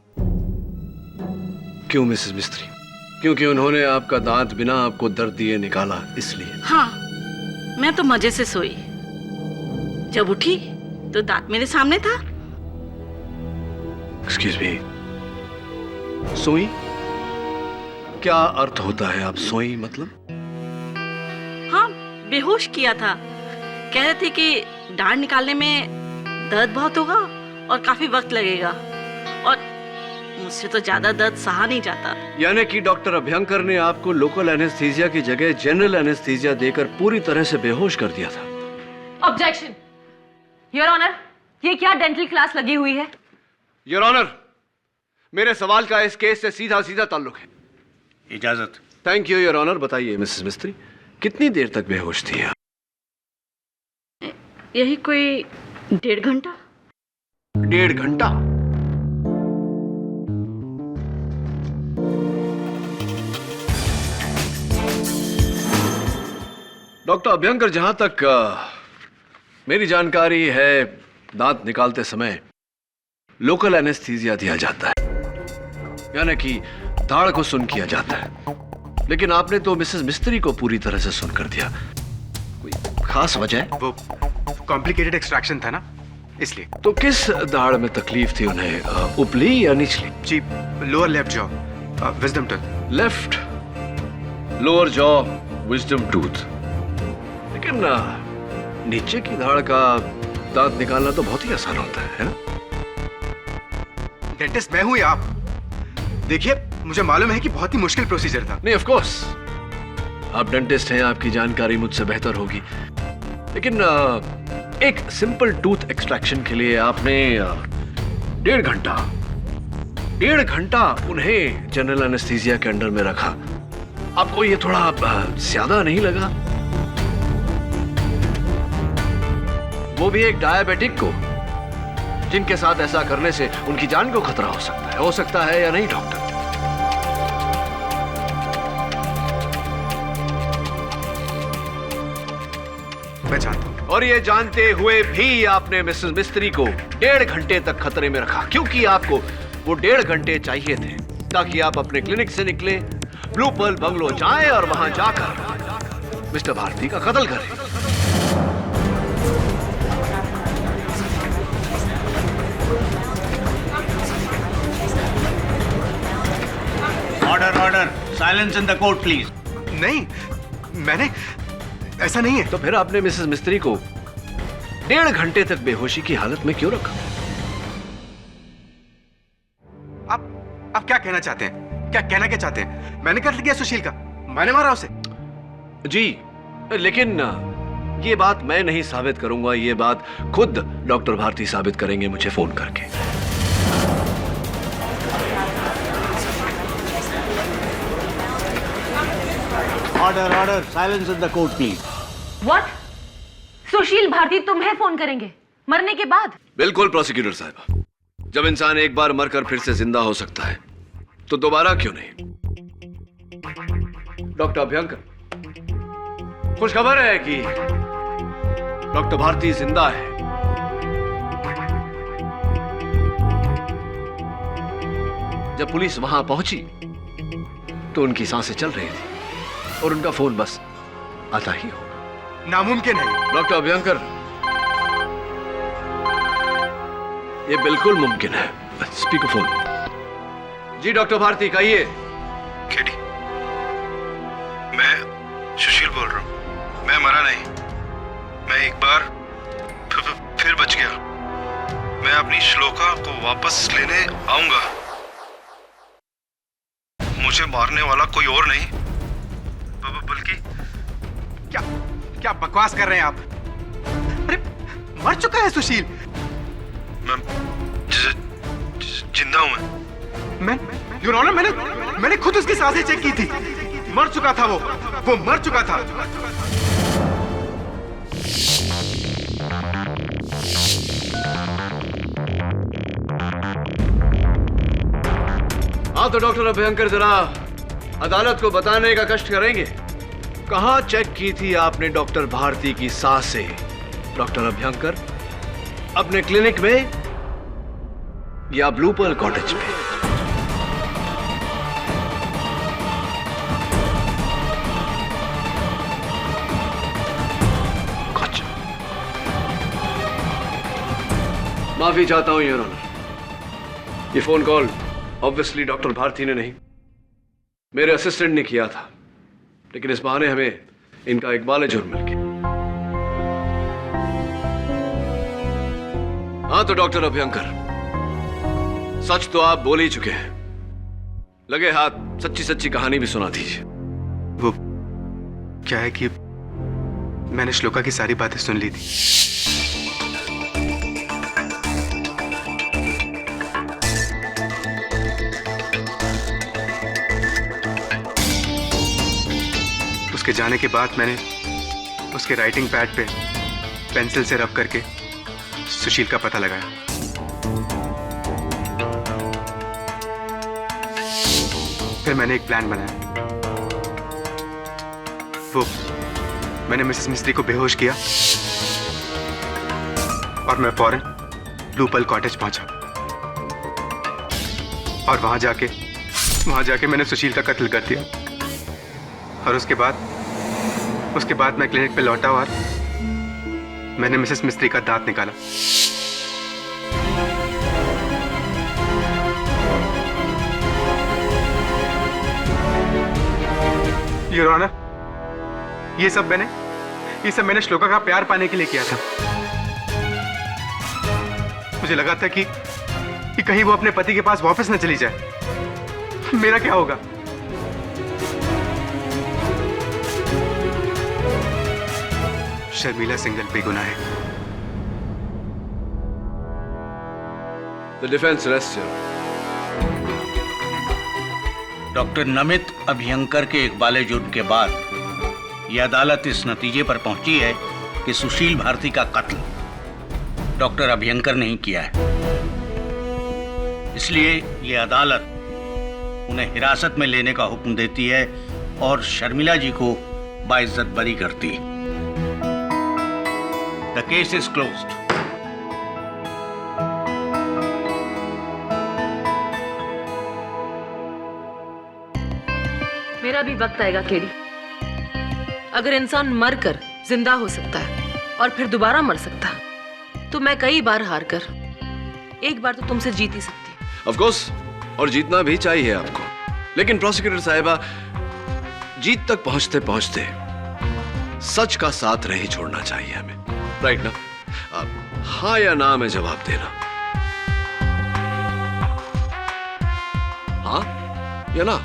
Speaker 1: क्यों मिसेस मिस्त्री? क्योंकि उन्होंने आपका दांत बिना आपको दर्द दिए निकाला, इसलिए?
Speaker 13: हाँ, मैं तो मजे से सोई। जब उठी तो दांत मेरे सामने था।
Speaker 1: एक्सक्यूज मी, सोई? क्या अर्थ होता है आप सोई मतलब?
Speaker 13: हाँ, बेहोश किया था। कह रहे थे कि डांट निकालने में दर्द बहुत होगा और काफी वक्त लगेगा, और मुझसे तो ज्यादा दर्द सहा नहीं जाता।
Speaker 1: यानी कि डॉक्टर अभ्यंकर ने आपको लोकल एनेस्थीसिया की जगह जनरल एनेस्थीसिया देकर पूरी तरह से बेहोश कर दिया था।
Speaker 6: ऑब्जेक्शन योर ऑनर, ये क्या डेंटल क्लास लगी हुई है?
Speaker 1: योर ऑनर, मेरे सवाल का इस केस से सीधा सीधा ताल्लुक है।
Speaker 10: इजाजत।
Speaker 1: Thank you your honour. बताइए मिसेस मिस्त्री, कितनी देर तक बेहोश थी आप?
Speaker 13: यही कोई 1.5 घंटा।
Speaker 1: 1.5 घंटा? डॉक्टर अभ्यंकर, जहां तक मेरी जानकारी है, दांत निकालते समय लोकल एनेस्थीसिया दिया जाता है, यानी कि दाढ़ को सुन किया जाता है। लेकिन आपने तो मिसेस मिस्त्री को पूरी तरह से सुन कर दिया। कोई खास वजह?
Speaker 5: वो कॉम्प्लिकेटेड एक्सट्रैक्शन था ना, इसलिए।
Speaker 1: तो किस दाढ़ में तकलीफ थी उन्हें, उपली या निचली?
Speaker 5: जी, lower left jaw, wisdom tooth.
Speaker 1: Left lower jaw, wisdom tooth. लेकिन नीचे की दाढ़ का दांत निकालना तो बहुत ही आसान होता है ना?
Speaker 5: डेंटिस्ट मैं हूं या आप? देखिए, मुझे मालूम है कि बहुत ही मुश्किल प्रोसीजर था।
Speaker 1: नहीं, ऑफ कोर्स आप डेंटिस्ट हैं, आपकी जानकारी मुझसे बेहतर होगी, लेकिन एक सिंपल टूथ एक्सट्रैक्शन के लिए आपने 1.5 घंटा उन्हें जनरल एनेस्थीसिया के अंडर में रखा। आपको ये थोड़ा ज्यादा नहीं लगा? वो भी एक डायबिटिक को, जिनके साथ ऐसा करने से उनकी जान को खतरा हो सकता है या नहीं डॉक्टर?
Speaker 5: मैं जानता हूं।
Speaker 1: और ये जानते हुए भी आपने मिसेस मिस्त्री को 1.5 घंटे तक खतरे में रखा, क्योंकि आपको वो 1.5 घंटे चाहिए थे ताकि आप अपने क्लिनिक से निकले, ब्लू पर्ल बंगलो जाएं और वहां जाकर मिस्टर भारती का कत्ल करें।
Speaker 10: Order, silence in the court please.
Speaker 5: नहीं, मैंने ऐसा नहीं है।
Speaker 1: तो फिर आपने मिसेस मिस्त्री को 1.5 घंटे तक बेहोशी की हालत में क्यों रखा?
Speaker 5: आप क्या कहना चाहते हैं? क्या चाहते हैं? मैंने कत्ल किया सुशील का, मैंने मारा उसे।
Speaker 1: जी, लेकिन ये बात मैं नहीं साबित करूंगा, ये बात खुद डॉक्टर भारती साबित करेंगे मुझे फोन करके।
Speaker 10: Order, silence in the court please.
Speaker 6: What? Sushil Bharti तुम्हें फोन करेंगे मरने के बाद?
Speaker 1: बिल्कुल प्रोसिक्यूटर साहब, जब इंसान एक बार मरकर फिर से जिंदा हो सकता है तो दोबारा क्यों नहीं? डॉक्टर अभ्यंकर, खुशखबर है कि डॉक्टर भारती जिंदा है। जब पुलिस वहां पहुंची तो उनकी सांसें चल रही थी और उनका फोन बस आता ही होगा।
Speaker 5: नामुमकिन है
Speaker 1: डॉक्टर अभ्यंकर, ये बिल्कुल मुमकिन है। Speaker phone. जी डॉक्टर भारती, कहिए।
Speaker 4: केडी, मैं सुशील बोल रहा हूं। मैं मरा नहीं, मैं एक बार फिर बच गया। मैं अपनी श्लोका को वापस लेने आऊंगा। मुझे मारने वाला कोई और नहीं बल्कि
Speaker 5: क्या बकवास कर रहे हैं आप? अरे मर चुका है सुशील।
Speaker 4: मैं जिंदा हूं। मैं
Speaker 5: योर ऑनर, मैंने खुद उसकी सांसें चेक की थी। मर चुका था वो मर चुका था।
Speaker 1: हाँ तो डॉक्टर अभ्यंकर, जरा अदालत को बताने का कष्ट करेंगे, कहां चेक की थी आपने डॉक्टर भारती की सांसें? डॉक्टर अभ्यंकर, अपने क्लिनिक में या ब्लू पर्ल कॉटेज में? माफी चाहता हूं योर ऑनर, ये phone call obviously doctor Bharati ने नहीं, मेरे असिस्टेंट ने किया था, लेकिन इस बहाने हमें इनका इकबाल जुर्म मिल गया। हाँ तो डॉक्टर अभ्यंकर, सच तो आप बोल ही चुके हैं, लगे हाथ सच्ची सच्ची कहानी भी सुना दीजिए।
Speaker 5: वो क्या है कि मैंने श्लोका की सारी बातें सुन ली थी। उसके जाने के बाद मैंने उसके राइटिंग पैड पे पेंसिल से रब करके सुशील का पता लगाया। फिर मैंने एक प्लान बनाया। मैंने मिसेस मिस्त्री को बेहोश किया और मैं फौरन ब्लू पर्ल कॉटेज पहुंचा और वहां जाके मैंने सुशील का कत्ल कर दिया। और उसके बाद मैं क्लिनिक पे लौटा और मैंने मिसेस मिस्त्री का दांत निकाला। योर ऑनर, ये सब मैंने श्लोका का प्यार पाने के लिए किया था। मुझे लगा था कि कहीं वो अपने पति के पास वापस न चली जाए। मेरा क्या होगा? शर्मिला सिंघल बेगुनाह है।
Speaker 1: The defense rests here.
Speaker 10: Doctor Namit Abhyankar के इकबाले जुर्म के बाद यह अदालत इस नतीजे पर पहुंची है कि सुशील भारती का कत्ल डॉक्टर अभ्यंकर ने ही किया है। इसलिए यह अदालत उन्हें हिरासत में लेने का हुक्म देती है और शर्मिला जी को बाइज्जत बरी करती है। The case is closed.
Speaker 6: मेरा भी वक्त आएगा केडी। अगर इंसान मर कर जिंदा हो सकता है और फिर दोबारा मर सकता है, तो मैं कई बार हार कर एक बार तो तुमसे जीत ही सकती।
Speaker 1: ऑफ कोर्स, और जीतना भी चाहिए आपको। लेकिन प्रोसिक्यूटर साहिबा, जीत तक पहुंचते पहुंचते सच का साथ नहीं छोड़ना चाहिए हमें, राइट ना? हाँ या ना में जवाब देना। हाँ या ना?